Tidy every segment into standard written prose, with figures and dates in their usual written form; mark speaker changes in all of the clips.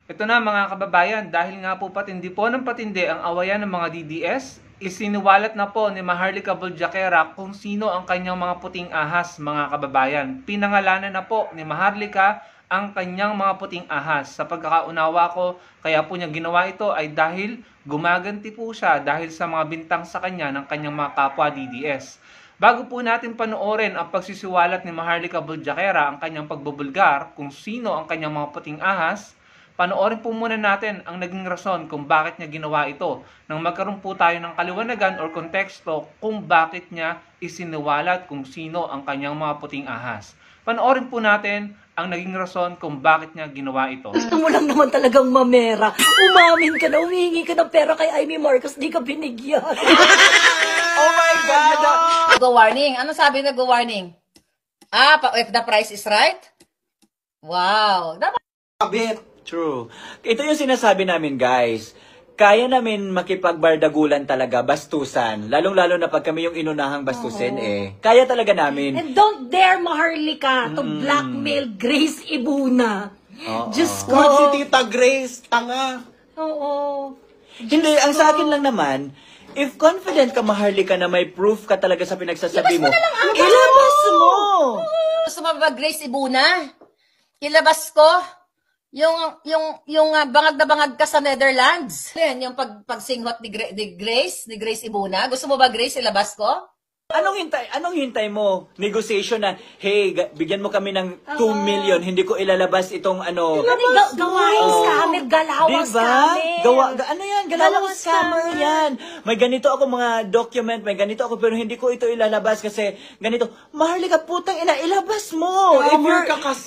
Speaker 1: Ito na mga kababayan, dahil nga po patindi po ng patindi ang awayan ng mga DDS, isiniwalat na po ni Maharlika Boljaquera kung sino ang kanyang mga puting ahas mga kababayan. Pinangalanan na po ni Maharlika ang kanyang mga puting ahas. Sa pagkakaunawa ko, kaya po niya ginawa ito ay dahil gumaganti po siya dahil sa mga bintang sa kanya ng kanyang mga kapwa DDS. Bago po natin panoorin ang pagsisiwalat ni Maharlika Boljaquera ang kanyang pagbubulgar kung sino ang kanyang mga puting ahas, panoorin po muna natin ang naging rason kung bakit niya ginawa ito nang magkaroon po tayo ng kaliwanagan or konteksto kung bakit niya isiniwalat kung sino ang kanyang mga puting ahas. Panoorin po natin ang naging rason kung bakit niya ginawa ito.
Speaker 2: Gusto mo lang naman talagang mamera. Umamin ka na, humingi ka ng pera kay Amy Marcos, di ka binigyan.
Speaker 3: Oh my God!
Speaker 4: Go-warning. Ano sabi na go-warning? If the price is right? Wow. Dapat
Speaker 3: Kabit. True. Ito yung sinasabi namin, guys. Kaya namin makipagbardagulan talaga, bastusan. Lalong-lalo na pag kami yung inunahang bastusin Kaya talaga namin.
Speaker 2: And don't dare, Maharlika, to blackmail Grace Ibuna. Diyos ko.
Speaker 5: Si Tita Grace, tanga.
Speaker 2: Oo.
Speaker 3: Hindi, ang sa akin lang naman, if confident ka, Maharlika, na may proof ka talaga sa pinagsasabi mo, ilabas mo!
Speaker 4: gusto mo ba Grace Ibuna? Ilabas ko yung bangag na bangag ka sa Netherlands. Yan, yung pagsinghot ni Grace Ibuna. Gusto mo ba Grace ilabas ko?
Speaker 3: Anong hintay mo? Negotiation na, hey, bigyan mo kami ng 2 million, hindi ko ilalabas itong ano.
Speaker 2: Gawain scammer, galawang scammer.
Speaker 3: Ano yan? Galawang scammer yan. May ganito ako mga document, may ganito ako, pero hindi ko ito ilalabas kasi ganito. Maharlika, putang ina, ilabas mo.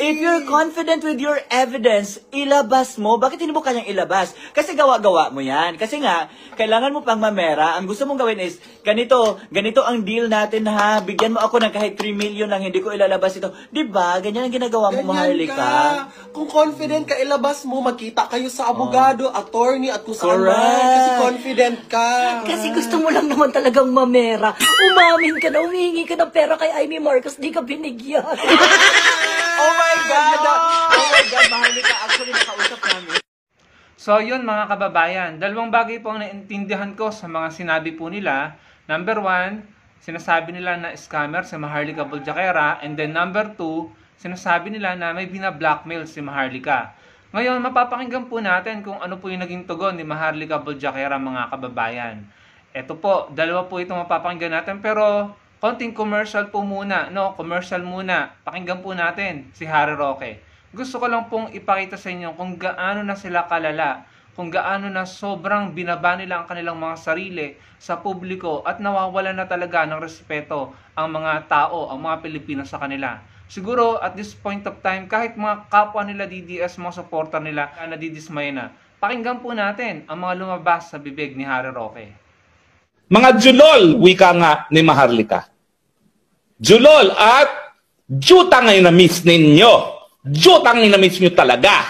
Speaker 3: If you're confident with your evidence, ilabas mo. Bakit hindi mo kanyang ilabas? Kasi gawa-gawa mo yan. Kasi nga, kailangan mo pang mamera. Ang gusto mong gawin is, ganito ang deal natin ha. Bigyan mo ako ng kahit 3 million lang, hindi ko ilalabas ito. Diba? Ganyan ang ginagawa mo, Maharlika.
Speaker 5: Kung confident ka, ilabas mo, magkita kayo sa abogado, attorney, at kung saan man. Kasi confident ka.
Speaker 2: Kasi gusto mo lang naman talagang mamera. Umamin ka na, humingi ka ng pera kay Amy Marcos, di ka binigyan.
Speaker 3: Oh my God! Oh my God, Maharlika. Actually, nakausap namin.
Speaker 1: So yun mga kababayan, dalawang bagay po ang naintindihan ko sa mga sinabi po nila. Number 1, sinasabi nila na scammer si Maharlika Boljaquera, and then number 2, sinasabi nila na may bina-blackmail si Maharlika. Ngayon, mapapakinggan po natin kung ano po yung naging tugon ni Maharlika Boljaquera mga kababayan. Ito po, dalawa po itong mapapakinggan natin, pero konting commercial po muna, commercial muna. Pakinggan po natin si Harry Roque. Gusto ko lang pong ipakita sa inyo kung gaano na sila kalala, kung gaano na sobrang binaba nila ang kanilang mga sarili sa publiko at nawawala na talaga ng respeto ang mga tao, ang mga Pilipino sa kanila. Siguro at this point of time, kahit mga kapwa nila DDS, mga supporter nila, nadidismay na. Pakinggan po natin ang mga lumabas sa bibig ni Harry Roque.
Speaker 6: Mga julol, wika nga ni Maharlika. Julol at jutang ay na-miss ninyo. Jutang ay na-miss nyo talaga.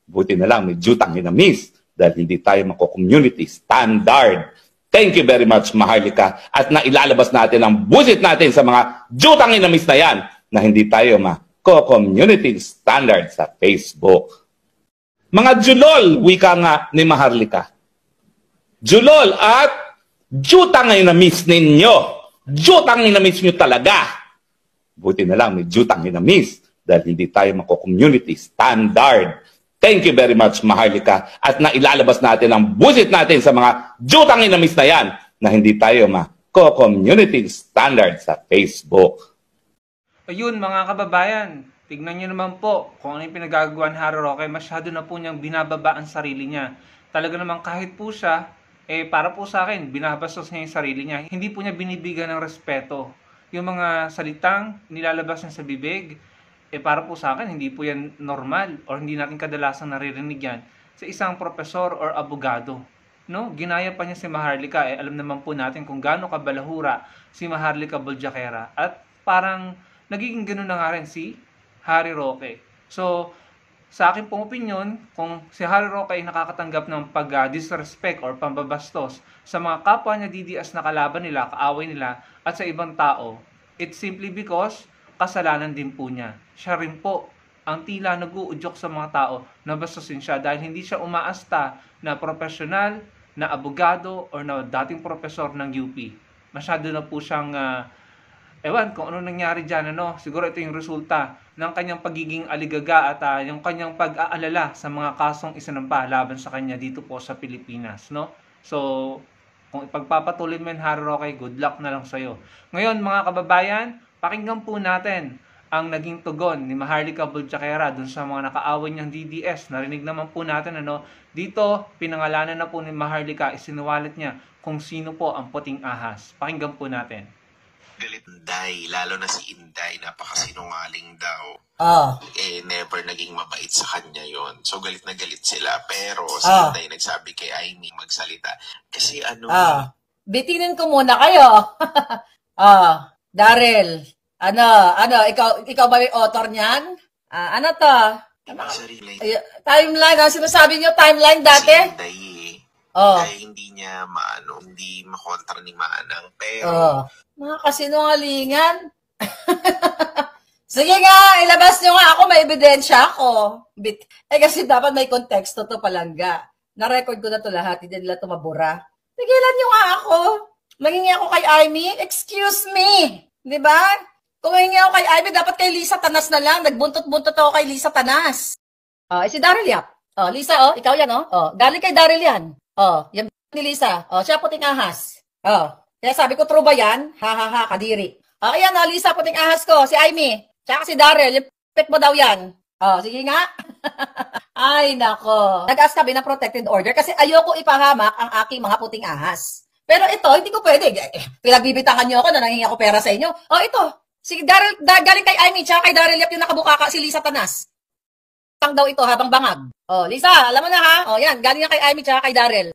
Speaker 6: Buti na lang may jutang na-miss dahil hindi tayo mako-community standard. Thank you very much, Maharlika. At nailalabas natin ang busit natin sa mga jutang na-miss na yan na hindi tayo mako-community standard sa Facebook. Mga julol, wika nga ni Maharlika. Julol at jutang ay na-miss ninyo. Jutang ay na-miss nyo talaga. Buti na lang may jutang na-miss dahil hindi tayo mako-community standard. Thank you very much, Maharlika. At nailalabas natin ang busit natin sa mga jutang na-miss na yan na hindi tayo mako-community standard sa Facebook.
Speaker 1: Ayun mga kababayan, tignan nyo naman po kung ano yung pinagagawa ni Harry Roque. Masyado na po niyang binababa ang sarili niya. Talaga naman kahit po siya, para po sa akin, binabastos niya yung sarili niya. Hindi po niya binibigyan ng respeto. Yung mga salitang nilalabas niya sa bibig, para po sa akin, hindi po yan normal or hindi natin kadalasang naririnig yan sa isang profesor or abogado. Ginaya pa niya si Maharlika. Alam naman po natin kung gaano kabalahura si Maharlika Boljaquera. At parang nagiging gano'n na nga rin si Harry Roque. So, sa akin pong opinion, kung si Harry Roque ay nakakatanggap ng pag-disrespect or pambabastos sa mga kapwa niya DDS na kalaban nila, kaaway nila, at sa ibang tao, it's simply because kasalanan din po niya. Siya rin po ang tila nag-uudyok sa mga tao na bastusin siya dahil hindi siya umaasta na profesional, na abogado, or na dating profesor ng UP. Masyado na po siyang, ewan kung ano nangyari dyan, ano? Siguro ito yung resulta ng kanyang pagiging aligaga at yung kanyang pag-aalala sa mga kasong isinampa laban sa kanya dito po sa Pilipinas, no? So, kung ipagpapatuloy mo yun, Harry Roque, good luck na lang sa'yo. Ngayon, mga kababayan, pakinggan po natin ang naging tugon ni Maharlika Boljaquera dun sa mga nakaaway niyang DDS. Narinig naman po natin, ano, dito, pinangalanan na po ni Maharlika, isinuwalit niya kung sino po ang puting ahas. Pakinggan po natin.
Speaker 7: Galit Inday, lalo na si Inday, napakasinungaling daw. Never naging mabait sa kanya yon. So galit na galit sila. Pero si Inday nagsabi kay Aimee magsalita. Kasi
Speaker 4: Bitinin ko muna kayo. Daryl, ikaw ba yung author niyan? Ano to?
Speaker 7: sarili.
Speaker 4: Timeline, sinasabi niyo timeline dati?
Speaker 7: Si Inday kaya hindi niya hindi makontra ni Manang. Pero
Speaker 4: mga kasinungalingan. Sige nga, ilabas nyo nga ako, may ebidensya ako. Kasi dapat may konteksto to palangga. Na-record ko na to lahat, hindi nila to mabura. Tigilan nyo nga ako. Mangingi ako kay Aimee, excuse me. Di ba? Kung mangingi ako kay Aimee, dapat kay Lisa Tanas na lang. Nagbuntot-buntot ako kay Lisa Tanas. Si Daryl Yap. Lisa, ikaw yan, galing kay Daryl yan. Yan ni Lisa. Siya puting ahas. Kaya sabi ko, true ba yan? Ha, kadiri. Ayan, Lisa, puting ahas ko, si Aimee. Tsaka si Daryl, yung pet mo daw yan. Sige nga. Ay, nako. Nag-ask kami ng protected order kasi ayoko ipahamak ang aking mga puting ahas. Pero ito, hindi ko pwede. Pinagbibitangan niyo ako na nangingi ako pera sa inyo. Ito. Si Daryl, galing kay Aimee, tsaka kay Daryl Yap yung nakabukaka, si Lisa Tanas. Tang daw ito habang bangag. Lisa, alam mo na ha? Yan, galing yan kay Aimee, tsaka kay Daryl.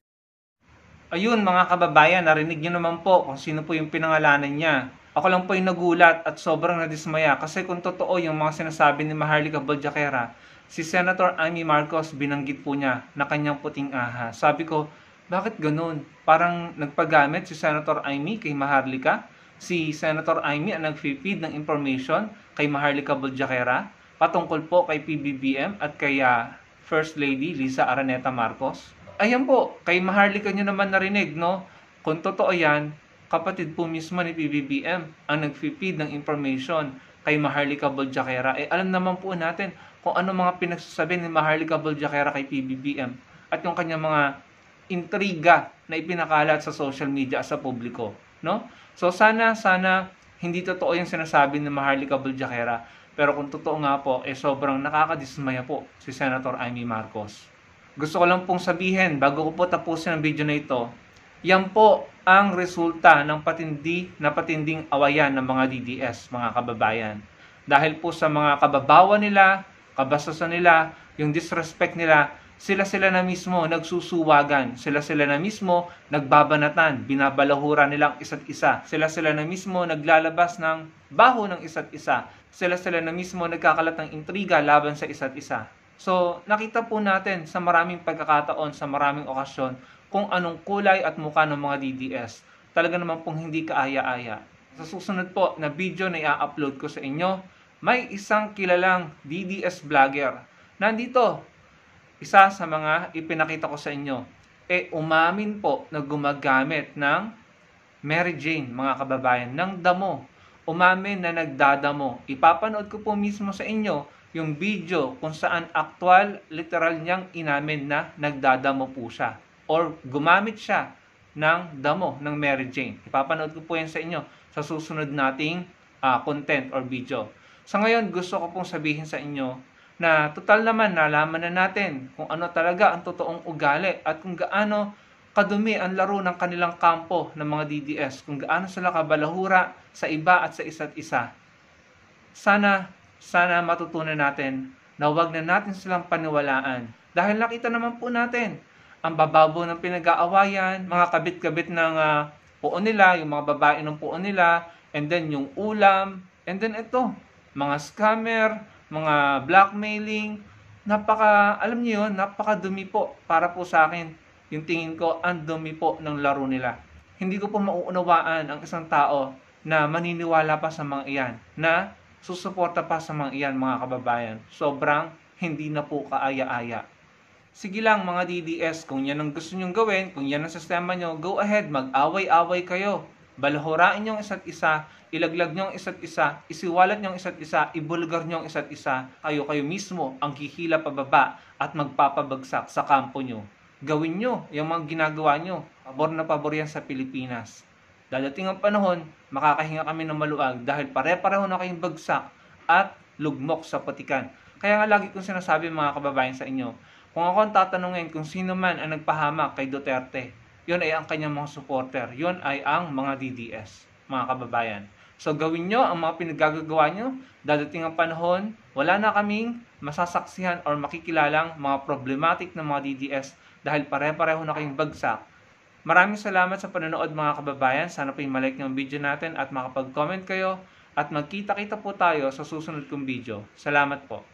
Speaker 1: Ayun, mga kababayan, narinig niyo naman po kung sino po yung pinangalanan niya. Ako lang po yung nagulat at sobrang nadismaya kasi kung totoo yung mga sinasabi ni Maharlika Boljaquera, si Senator Aimee Marcos binanggit po niya na kanyang puting ahas. Sabi ko, bakit ganun? Parang nagpagamit si Senator Aimee kay Maharlika? Si Senator Aimee ang nag-feed ng information kay Maharlika Boljaquera patungkol po kay PBBM at kay First Lady Lisa Araneta Marcos? Ayan po, kay Maharlika nyo naman narinig, no? Kung totoo yan, kapatid po mismo ni PBBM ang nag-feed ng information kay Maharlika Boljaquera. Alam naman po natin kung ano mga pinagsasabi ni Maharlika Boljaquera kay PBBM at yung kanyang mga intriga na ipinakalat sa social media sa publiko, no? So sana hindi totoo yung sinasabi ni Maharlika Boljaquera, pero kung totoo nga po, sobrang nakakadismaya po si Senator Aimee Marcos. Gusto ko lang pong sabihin, bago ko po tapusin ang video na ito, yan po ang resulta ng patinding awayan ng mga DDS, mga kababayan. Dahil po sa mga kababawan nila, kabastusan nila, yung disrespect nila, sila na mismo nagsusuwagan, sila na mismo nagbabanatan, binabalahura nilang isa't isa, sila na mismo naglalabas ng baho ng isa't isa, sila na mismo nagkakalat ng intriga laban sa isa't isa. So, nakita po natin sa maraming pagkakataon, sa maraming okasyon, kung anong kulay at mukha ng mga DDS. Talaga naman pong hindi kaaya-aya. Sa susunod po na video na i-upload ko sa inyo, may isang kilalang DDS vlogger. Nandito, isa sa mga ipinakita ko sa inyo, umamin po na gumagamit ng Mary Jane, mga kababayan, ng damo. Umamin na nagdadamo. Ipapanood ko po mismo sa inyo yung video kung saan actual, literal niyang inamin na nagdadamo po siya. Or gumamit siya ng damo ng Mary Jane. Ipapanood ko po yan sa inyo sa susunod nating content or video. Sa ngayon, gusto ko pong sabihin sa inyo na total naman nalaman na natin kung ano talaga ang totoong ugali at kung gaano kadumi ang laro ng kanilang kampo ng mga DDS, kung gaano sila kabalahura sa iba at sa isa't isa. Sana matutunan natin na huwag na natin silang paniwalaan. Dahil nakita naman po natin ang bababaw ng pinag-aawayan, mga kabit-kabit ng puon nila, yung mga babae ng puon nila, and then yung ulam, and then ito, mga scammer, mga blackmailing, alam niyo yun, napakadumi po para po sa akin. Yung tingin ko, ang dumi po ng laro nila. Hindi ko po mauunawaan ang isang tao na maniniwala pa sa mga iyan, na susuporta pa sa mga iyan mga kababayan. Sobrang hindi na po kaaya-aya. Sige lang mga DDS, kung yan ang gusto nyong gawin, kung yan ang sistema nyo, go ahead, mag-away-away kayo. Balahurain nyo ang isa't isa, ilaglag nyo ang isa't isa, isiwalat nyo ang isa't isa, ibulgar nyo ang isa't isa, kayo mismo ang kihila pababa at magpapabagsak sa kampo nyo. Gawin nyo yung mga ginagawa nyo. Pabor na pabor yan sa Pilipinas. Dadating ang panahon, makakahinga kami ng maluag dahil pare-pareho na kayong bagsak at lugmok sa patikan. Kaya nga lagi kong sinasabi mga kababayan sa inyo, kung ako ang tatanungin kung sino man ang nagpahamak kay Duterte, yun ay ang kanyang mga supporter, yun ay ang mga DDS, mga kababayan. So gawin nyo ang mga pinagagagawa nyo, dadating ang panahon, wala na kaming masasaksihan or makikilalang mga problematic na mga DDS dahil pare-pareho na kayong bagsak. Maraming salamat sa panonood mga kababayan. Sana po i-like nyo ang video natin at makapag-comment kayo at magkita-kita po tayo sa susunod kong video. Salamat po.